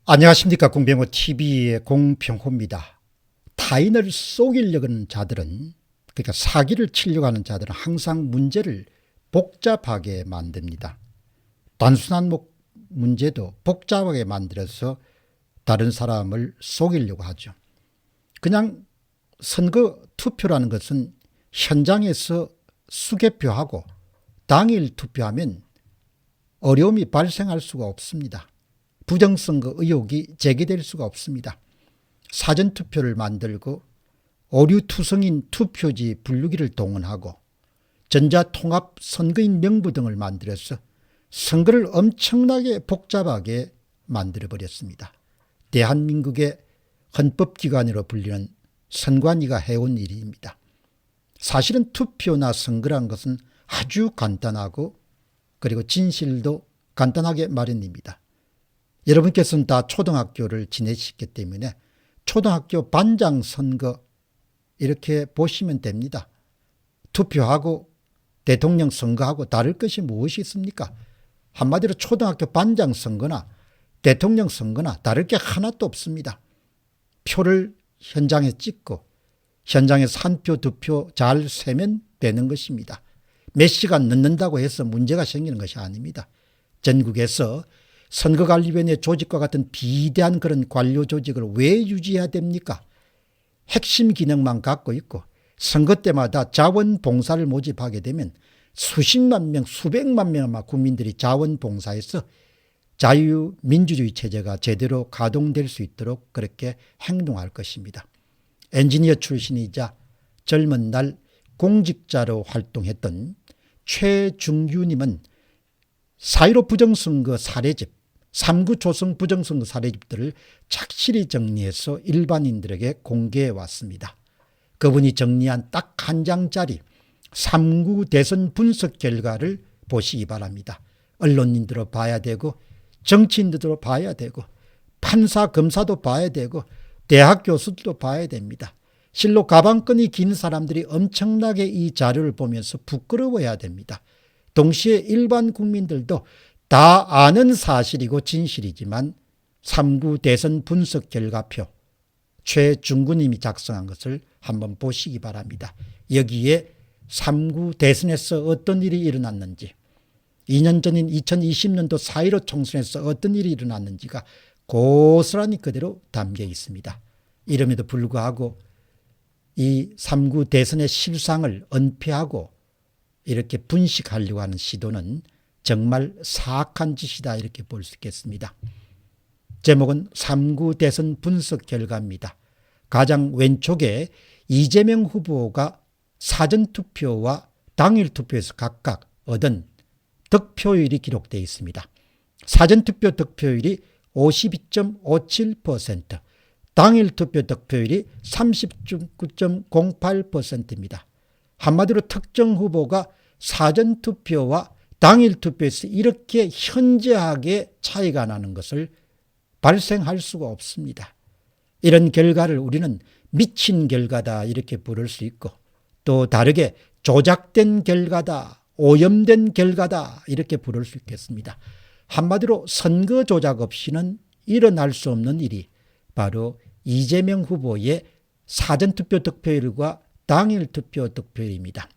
안녕하십니까. 공병호TV의 공병호입니다. 타인을 속이려고 하는 자들은, 그러니까 사기를 치려고 하는 자들은 항상 문제를 복잡하게 만듭니다. 단순한 문제도 복잡하게 만들어서 다른 사람을 속이려고 하죠. 그냥 선거 투표라는 것은 현장에서 수개표하고 당일 투표하면 어려움이 발생할 수가 없습니다. 부정선거 의혹이 제기될 수가 없습니다. 사전투표를 만들고 오류투성인 투표지 분류기를 동원하고 전자통합 선거인 명부 등을 만들어서 선거를 엄청나게 복잡하게 만들어버렸습니다. 대한민국의 헌법기관으로 불리는 선관위가 해온 일입니다. 사실은 투표나 선거란 것은 아주 간단하고 그리고 진실도 간단하게 마련입니다. 여러분께서는 다 초등학교를 지내셨기 때문에 초등학교 반장 선거 이렇게 보시면 됩니다. 투표하고 대통령 선거하고 다를 것이 무엇이 있습니까? 한마디로 초등학교 반장 선거나 대통령 선거나 다를 게 하나도 없습니다. 표를 현장에 찍고 현장에서 한 표, 두 표 잘 세면 되는 것입니다. 몇 시간 늦는다고 해서 문제가 생기는 것이 아닙니다. 전국에서 선거관리위원회 조직과 같은 비대한 그런 관료 조직을 왜 유지해야 됩니까? 핵심 기능만 갖고 있고 선거 때마다 자원봉사를 모집하게 되면 수십만 명, 수백만 명의 국민들이 자원봉사해서 자유민주주의 체제가 제대로 가동될 수 있도록 그렇게 행동할 것입니다. 엔지니어 출신이자 젊은 날 공직자로 활동했던 최중규님은 4.15 부정선거 사례집, 3.9 조성 부정선거 사례집들을 착실히 정리해서 일반인들에게 공개해 왔습니다. 그분이 정리한 딱 한 장짜리 3.9 대선 분석 결과를 보시기 바랍니다. 언론인들도 봐야 되고 정치인들도 봐야 되고 판사 검사도 봐야 되고 대학 교수들도 봐야 됩니다. 실로 가방끈이 긴 사람들이 엄청나게 이 자료를 보면서 부끄러워해야 됩니다. 동시에 일반 국민들도 다 아는 사실이고 진실이지만 3.9 대선 분석 결과표 최중구님이 작성한 것을 한번 보시기 바랍니다. 여기에 3.9 대선에서 어떤 일이 일어났는지, 2년 전인 2020년도 4.15 총선에서 어떤 일이 일어났는지가 고스란히 그대로 담겨 있습니다. 이름에도 불구하고 이 3.9 대선의 실상을 은폐하고 이렇게 분식하려고 하는 시도는 정말 사악한 짓이다 이렇게 볼 수 있겠습니다. 제목은 3.9 대선 분석 결과입니다. 가장 왼쪽에 이재명 후보가 사전투표와 당일투표에서 각각 얻은 득표율이 기록되어 있습니다. 사전투표 득표율이 52.57%, 당일투표 득표율이 39.08%입니다. 한마디로 특정 후보가 사전투표와 당일투표에서 이렇게 현저하게 차이가 나는 것을 발생할 수가 없습니다. 이런 결과를 우리는 미친 결과다 이렇게 부를 수 있고 또 다르게 조작된 결과다, 오염된 결과다 이렇게 부를 수 있겠습니다. 한마디로 선거 조작 없이는 일어날 수 없는 일이 바로 이재명 후보의 사전투표 득표율과 당일투표 득표율입니다.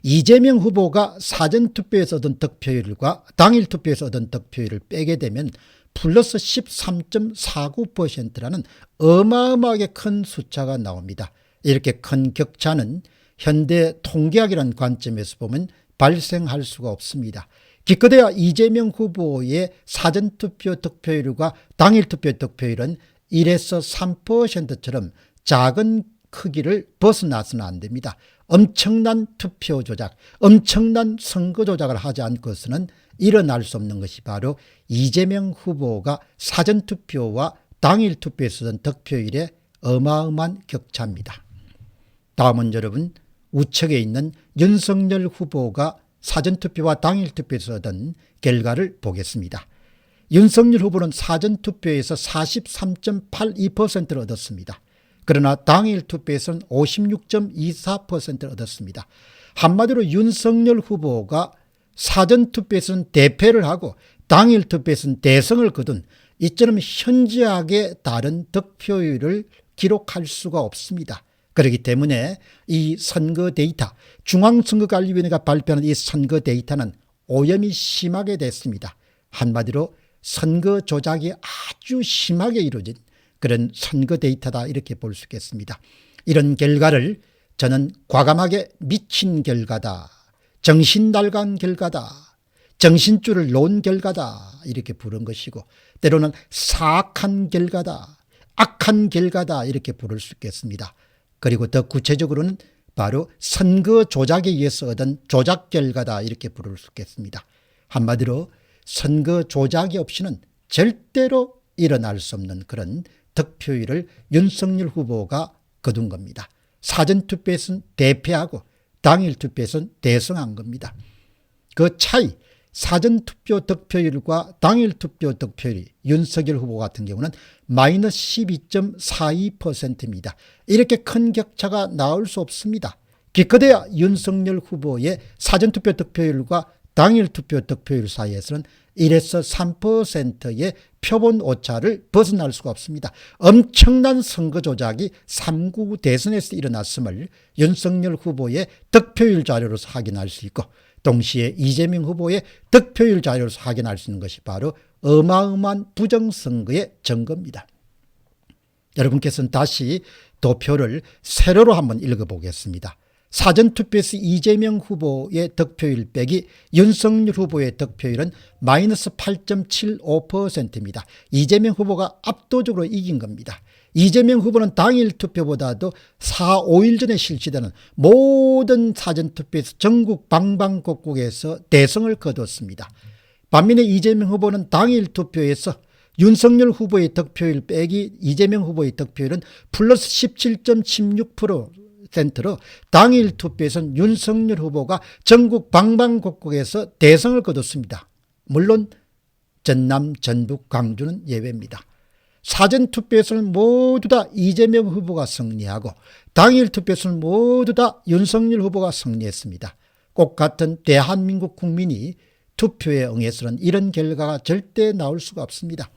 이재명 후보가 사전투표에서 얻은 득표율과 당일투표에서 얻은 득표율을 빼게 되면 플러스 13.49%라는 어마어마하게 큰 숫자가 나옵니다. 이렇게 큰 격차는 현대 통계학이라는 관점에서 보면 발생할 수가 없습니다. 기껏해야 이재명 후보의 사전투표 득표율과 당일투표 득표율은 1에서 3%처럼 작은 크기를 벗어나서는 안 됩니다. 엄청난 투표 조작, 엄청난 선거 조작을 하지 않고서는 일어날 수 없는 것이 바로 이재명 후보가 사전투표와 당일투표에서 얻은 득표율의 어마어마한 격차입니다. 다음은 여러분 우측에 있는 윤석열 후보가 사전투표와 당일투표에서 얻은 결과를 보겠습니다. 윤석열 후보는 사전투표에서 43.82%를 얻었습니다. 그러나 당일 투표에서는 56.24%를 얻었습니다. 한마디로 윤석열 후보가 사전투표에서는 대패를 하고 당일 투표에서는 대승을 거둔 이처럼 현저하게 다른 득표율을 기록할 수가 없습니다. 그렇기 때문에 이 선거 데이터, 중앙선거관리위원회가 발표하는 이 선거 데이터는 오염이 심하게 됐습니다. 한마디로 선거 조작이 아주 심하게 이루어진 그런 선거 데이터다, 이렇게 볼 수 있겠습니다. 이런 결과를 저는 과감하게 미친 결과다, 정신날간 결과다, 정신줄을 놓은 결과다, 이렇게 부른 것이고, 때로는 사악한 결과다, 악한 결과다, 이렇게 부를 수 있겠습니다. 그리고 더 구체적으로는 바로 선거 조작에 의해서 얻은 조작 결과다, 이렇게 부를 수 있겠습니다. 한마디로 선거 조작이 없이는 절대로 일어날 수 없는 그런 득표율을 윤석열 후보가 거둔 겁니다. 사전투표에서는 대패하고 당일 투표에서는 대승한 겁니다. 그 차이, 사전투표 득표율과 당일 투표 득표율이 윤석열 후보 같은 경우는 마이너스 12.42%입니다. 이렇게 큰 격차가 나올 수 없습니다. 기껏해야 윤석열 후보의 사전투표 득표율과 당일 투표 득표율 사이에서는 1에서 3%의 표본 오차를 벗어날 수가 없습니다. 엄청난 선거 조작이 3구 대선에서 일어났음을 윤석열 후보의 득표율 자료로서 확인할 수 있고, 동시에 이재명 후보의 득표율 자료로서 확인할 수 있는 것이 바로 어마어마한 부정선거의 증거입니다. 여러분께서는 다시 도표를 세로로 한번 읽어보겠습니다. 사전투표에서 이재명 후보의 득표율 빼기 윤석열 후보의 득표율은 마이너스 8.75%입니다. 이재명 후보가 압도적으로 이긴 겁니다. 이재명 후보는 당일 투표보다도 4, 5일 전에 실시되는 모든 사전투표에서 전국 방방곡곡에서 대승을 거뒀습니다. 반면에 이재명 후보는 당일 투표에서 윤석열 후보의 득표율 빼기 이재명 후보의 득표율은 플러스 17.16%로 당일 투표에서는 윤석열 후보가 전국 방방곡곡에서 대승을 거뒀습니다. 물론 전남, 전북, 광주는 예외입니다. 사전투표에서는 모두 다 이재명 후보가 승리하고 당일 투표에서는 모두 다 윤석열 후보가 승리했습니다. 꼭 같은 대한민국 국민이 투표에 응해서는 이런 결과가 절대 나올 수가 없습니다.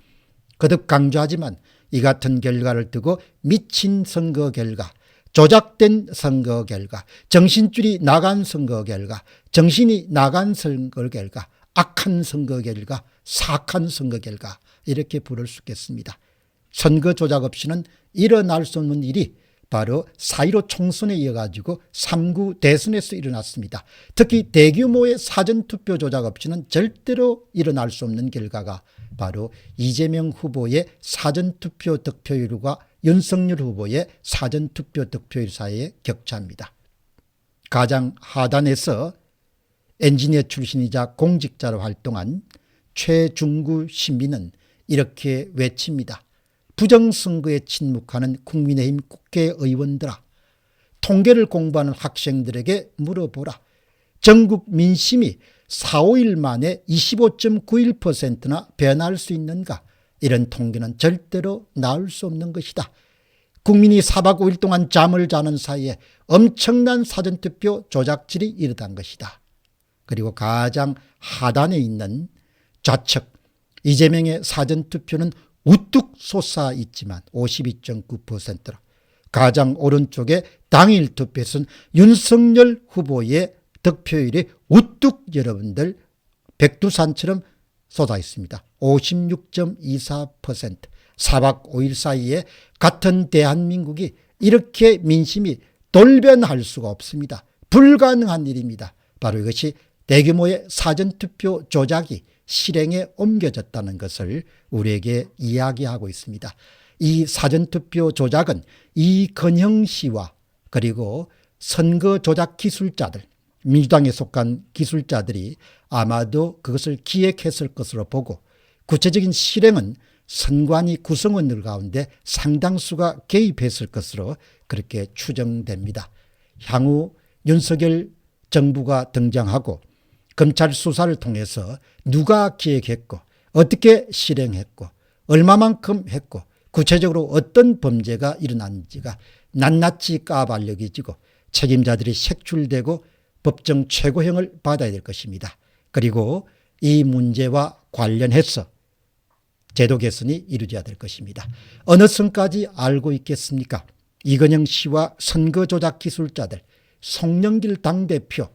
거듭 강조하지만 이 같은 결과를 두고 미친 선거 결과, 조작된 선거 결과, 정신줄이 나간 선거 결과, 정신이 나간 선거 결과, 악한 선거 결과, 사악한 선거 결과, 이렇게 부를 수 있겠습니다. 선거 조작 없이는 일어날 수 없는 일이 바로 4.15 총선에 이어가지고 3구 대선에서 일어났습니다. 특히 대규모의 사전투표 조작 없이는 절대로 일어날 수 없는 결과가 바로 이재명 후보의 사전투표 득표율과 윤석열 후보의 사전투표 득표율 사이의 격차입니다. 가장 하단에서 엔지니어 출신이자 공직자로 활동한 최중구 신민은 이렇게 외칩니다. 부정선거에 침묵하는 국민의힘 국회의원들아, 통계를 공부하는 학생들에게 물어보라. 전국 민심이 4, 5일 만에 25.91%나 변할 수 있는가? 이런 통계는 절대로 나올 수 없는 것이다. 국민이 4박 5일 동안 잠을 자는 사이에 엄청난 사전투표 조작질이 일어난 것이다. 그리고 가장 하단에 있는 좌측 이재명의 사전투표는 우뚝 솟아 있지만 52.9%로, 가장 오른쪽에 당일 투표에서는 윤석열 후보의 득표율이 우뚝 여러분들 백두산처럼 쏟아 있습니다. 56.24%. 4박 5일 사이에 같은 대한민국이 이렇게 민심이 돌변할 수가 없습니다. 불가능한 일입니다. 바로 이것이 대규모의 사전투표 조작이 실행에 옮겨졌다는 것을 우리에게 이야기하고 있습니다. 이 사전투표 조작은 이건형 씨와 그리고 선거 조작 기술자들, 민주당에 속한 기술자들이 아마도 그것을 기획했을 것으로 보고, 구체적인 실행은 선관위 구성원들 가운데 상당수가 개입했을 것으로 그렇게 추정됩니다. 향후 윤석열 정부가 등장하고 검찰 수사를 통해서 누가 기획했고 어떻게 실행했고 얼마만큼 했고 구체적으로 어떤 범죄가 일어났는지가 낱낱이 까발려지고 책임자들이 색출되고 법정 최고형을 받아야 될 것입니다. 그리고 이 문제와 관련해서 제도 개선이 이루어져야 될 것입니다. 어느 선까지 알고 있겠습니까? 이건영 씨와 선거 조작 기술자들, 송영길 당대표,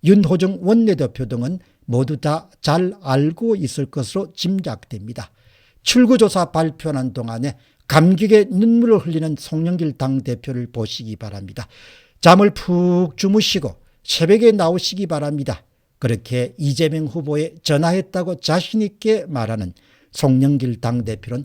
윤호중 원내대표 등은 모두 다 잘 알고 있을 것으로 짐작됩니다. 출구조사 발표하는 동안에 감격의 눈물을 흘리는 송영길 당대표를 보시기 바랍니다. 잠을 푹 주무시고 새벽에 나오시기 바랍니다. 그렇게 이재명 후보에 전화했다고 자신 있게 말하는 송영길 당대표는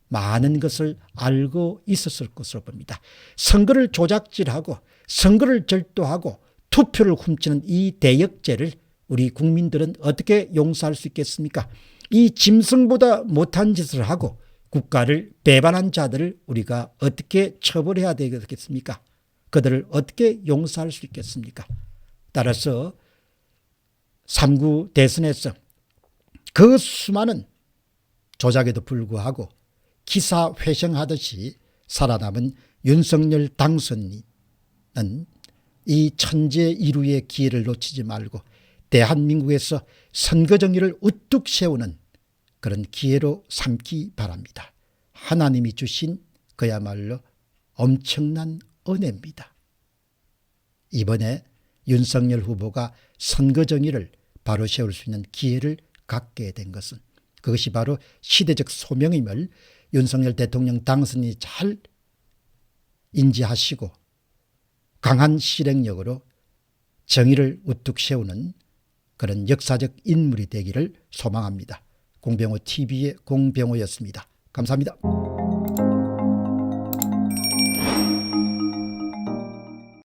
많은 것을 알고 있었을 것으로 봅니다. 선거를 조작질하고 선거를 절도하고 투표를 훔치는 이 대역죄를 우리 국민들은 어떻게 용서할 수 있겠습니까? 이 짐승보다 못한 짓을 하고 국가를 배반한 자들을 우리가 어떻게 처벌해야 되겠습니까? 그들을 어떻게 용서할 수 있겠습니까? 따라서 3구 대선에서 그 수많은 조작에도 불구하고 기사 회생하듯이 살아남은 윤석열 당선인은 이 천재 이루의 기회를 놓치지 말고 대한민국에서 선거 정의를 우뚝 세우는 그런 기회로 삼기 바랍니다. 하나님이 주신 그야말로 엄청난 은혜입니다. 이번에 윤석열 후보가 선거 정의를 바로 세울 수 있는 기회를 갖게 된 것은 그것이 바로 시대적 소명임을 윤석열 대통령 당선인이 잘 인지하시고 강한 실행력으로 정의를 우뚝 세우는 그런 역사적 인물이 되기를 소망합니다. 공병호 TV의 공병호였습니다. 감사합니다.